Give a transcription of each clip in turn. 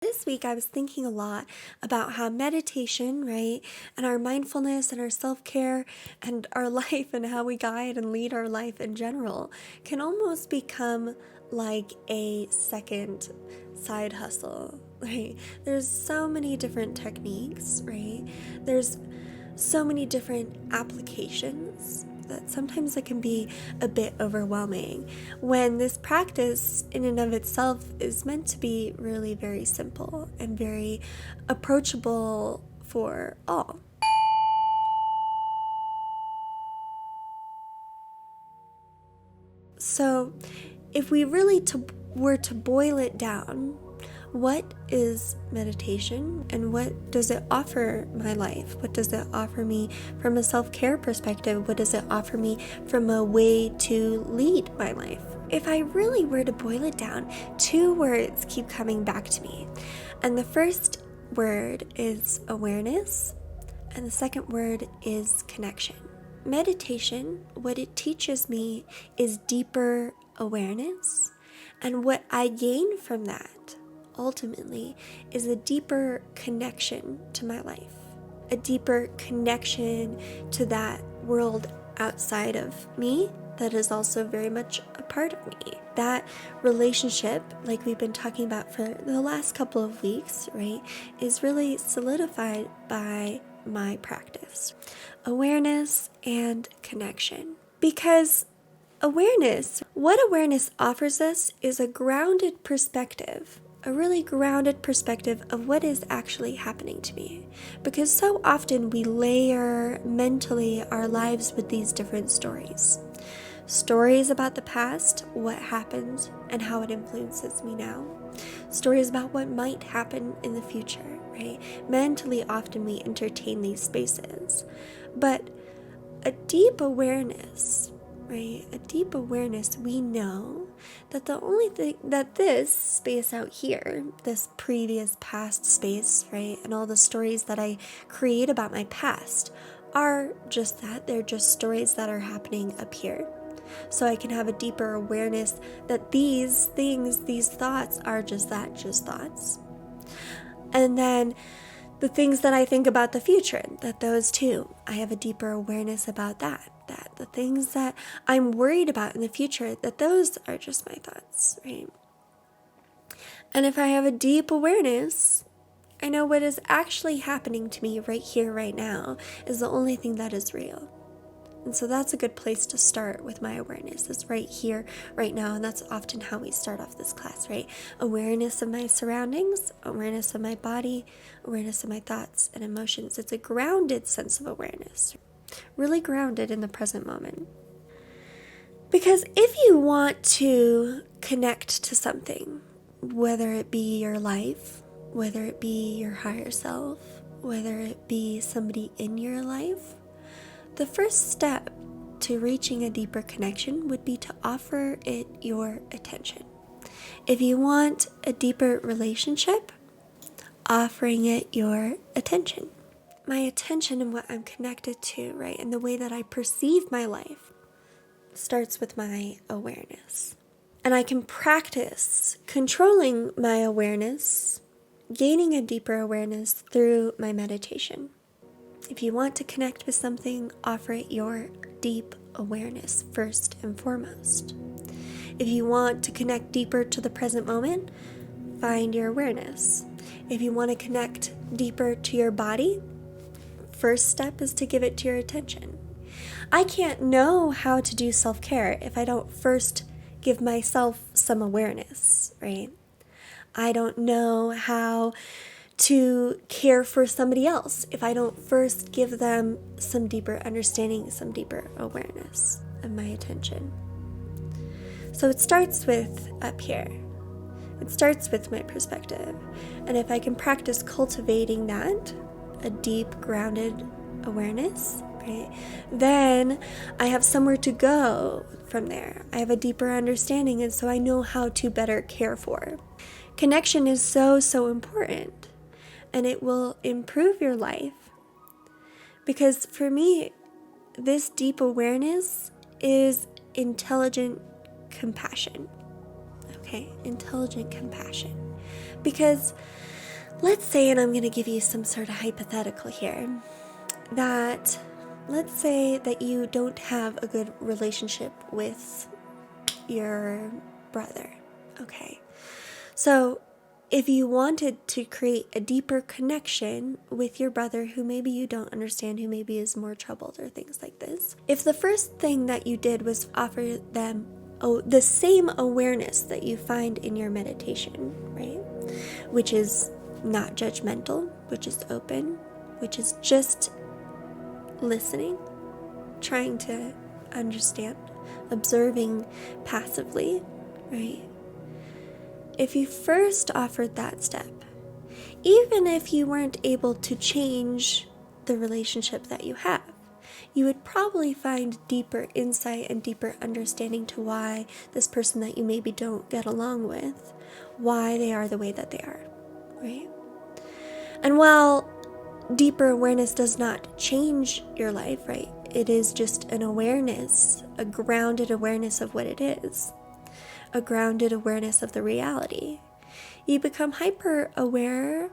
This week I was thinking a lot about how meditation, right, and our mindfulness and our self-care and our life and how we guide and lead our life in general can almost become like a second side hustle, right? There's so many different techniques, right? There's so many different applications that sometimes it can be a bit overwhelming when this practice in and of itself is meant to be really very simple and very approachable for all. So if we really were to boil it down, what is meditation and what does it offer my life? What does it offer me from a self-care perspective? What does it offer me from a way to lead my life? If I really were to boil it down, two words keep coming back to me. And the first word is awareness, and the second word is connection. Meditation, what it teaches me is deeper awareness, and what I gain from that ultimately is a deeper connection to my life, a deeper connection to that world outside of me that is also very much a part of me. That relationship, like we've been talking about for the last couple of weeks, right, is really solidified by my practice. Awareness and connection. Because what awareness offers us is a grounded perspective, a really grounded perspective of what is actually happening to me. Because so often we layer mentally our lives with these different stories. Stories about the past, what happened, and how it influences me now. Stories about what might happen in the future, right? Mentally, often we entertain these spaces. But a deep awareness, right? A deep awareness, we know that the only thing that this space out here, this previous past space, right, and all the stories that I create about my past are just that. They're just stories that are happening up here. So I can have a deeper awareness that these things, these thoughts are just that, just thoughts. And then the things that I think about the future, that those too, I have a deeper awareness about that the things that I'm worried about in the future, that those are just my thoughts, right? And if I have a deep awareness, I know what is actually happening to me right here, right now, is the only thing that is real. And so that's a good place to start with my awareness, is right here, right now. And that's often how we start off this class, right? Awareness of my surroundings, awareness of my body, awareness of my thoughts and emotions. It's a grounded sense of awareness, really grounded in the present moment. Because if you want to connect to something, whether it be your life, whether it be your higher self, whether it be somebody in your life, the first step to reaching a deeper connection would be to offer it your attention. If you want a deeper relationship, offering it your attention. My attention and what I'm connected to, right, and the way that I perceive my life starts with my awareness. And I can practice controlling my awareness, gaining a deeper awareness through my meditation. If you want to connect with something, offer it your deep awareness first and foremost. If you want to connect deeper to the present moment, find your awareness. If you want to connect deeper to your body, first step is to give it to your attention. I can't know how to do self-care if I don't first give myself some awareness, right? I don't know how to care for somebody else if I don't first give them some deeper understanding, some deeper awareness of my attention. So it starts with up here. It starts with my perspective. And if I can practice cultivating that, a deep, grounded awareness, right, then I have somewhere to go from there. I have a deeper understanding, and so I know how to better care for. Connection is so, so important. And it will improve your life. Because for me, this deep awareness is intelligent compassion. Okay, intelligent compassion. Because let's say, and I'm going to give you some sort of hypothetical here, that let's say that you don't have a good relationship with your brother, okay? So if you wanted to create a deeper connection with your brother who maybe you don't understand, who maybe is more troubled or things like this, if the first thing that you did was offer them the same awareness that you find in your meditation, right? Which is not judgmental, which is open, which is just listening, trying to understand, observing passively, right? If you first offered that step, even if you weren't able to change the relationship that you have, you would probably find deeper insight and deeper understanding to why this person that you maybe don't get along with, why they are the way that they are, right? And while deeper awareness does not change your life, right? It is just an awareness, a grounded awareness of what it is, a grounded awareness of the reality. You become hyper aware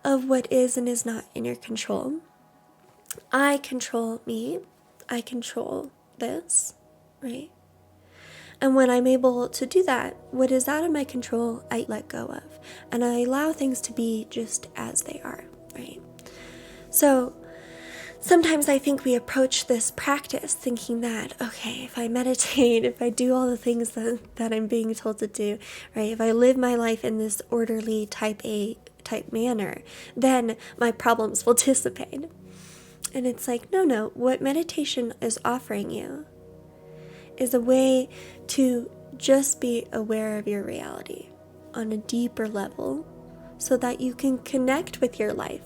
of what is and is not in your control. I control me. I control this, right? And when I'm able to do that, what is out of my control, I let go of. And I allow things to be just as they are, right? So sometimes I think we approach this practice thinking that, okay, if I meditate, if I do all the things that I'm being told to do, right? If I live my life in this orderly type A type manner, then my problems will dissipate. And it's like, no, what meditation is offering you is a way to just be aware of your reality on a deeper level so that you can connect with your life.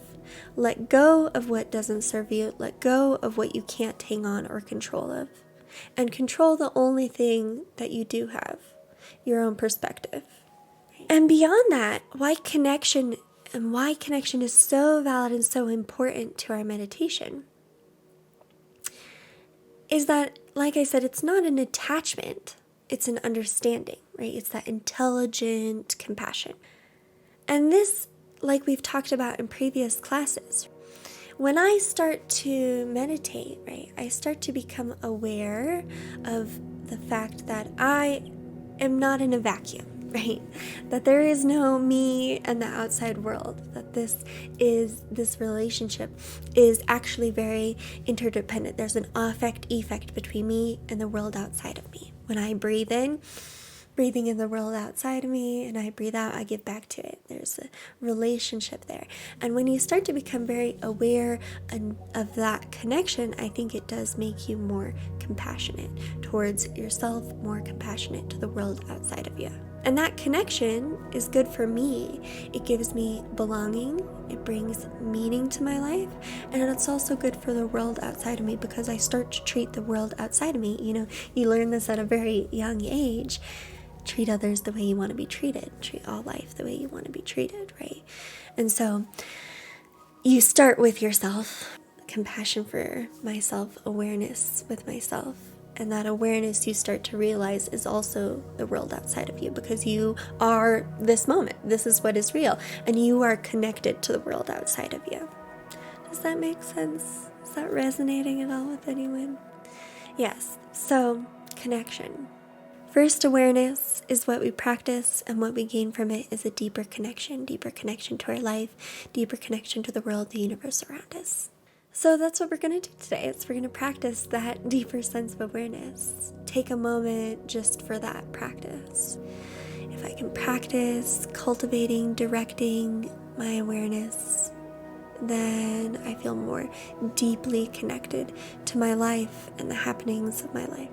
Let go of what doesn't serve you. Let go of what you can't hang on or control of. And control the only thing that you do have, your own perspective. And beyond that, why connection is so valid and so important to our meditation is that, like I said, it's not an attachment. It's an understanding, right? It's that intelligent compassion. And this, like we've talked about in previous classes, when I start to meditate, right, I start to become aware of the fact that I am not in a vacuum, right? That there is no me and the outside world, that this relationship is actually very interdependent. There's an effect between me and the world outside of me. When I breathe in, breathing in the world outside of me, and I breathe out, I give back to it. There's a relationship there. And when you start to become very aware of that connection, I think it does make you more compassionate towards yourself, more compassionate to the world outside of you. And that connection is good for me. It gives me belonging. It brings meaning to my life. And it's also good for the world outside of me because I start to treat the world outside of me. You know, you learn this at a very young age. Treat others the way you want to be treated. Treat all life the way you want to be treated, right? And so you start with yourself, compassion for myself, awareness with myself. And that awareness you start to realize is also the world outside of you because you are this moment. This is what is real. And you are connected to the world outside of you. Does that make sense? Is that resonating at all with anyone? Yes. So, connection. First, awareness is what we practice, and what we gain from it is a deeper connection to our life, deeper connection to the world, the universe around us. So that's what we're going to do today. We're going to practice that deeper sense of awareness. Take a moment just for that practice. If I can practice cultivating, directing my awareness, then I feel more deeply connected to my life and the happenings of my life.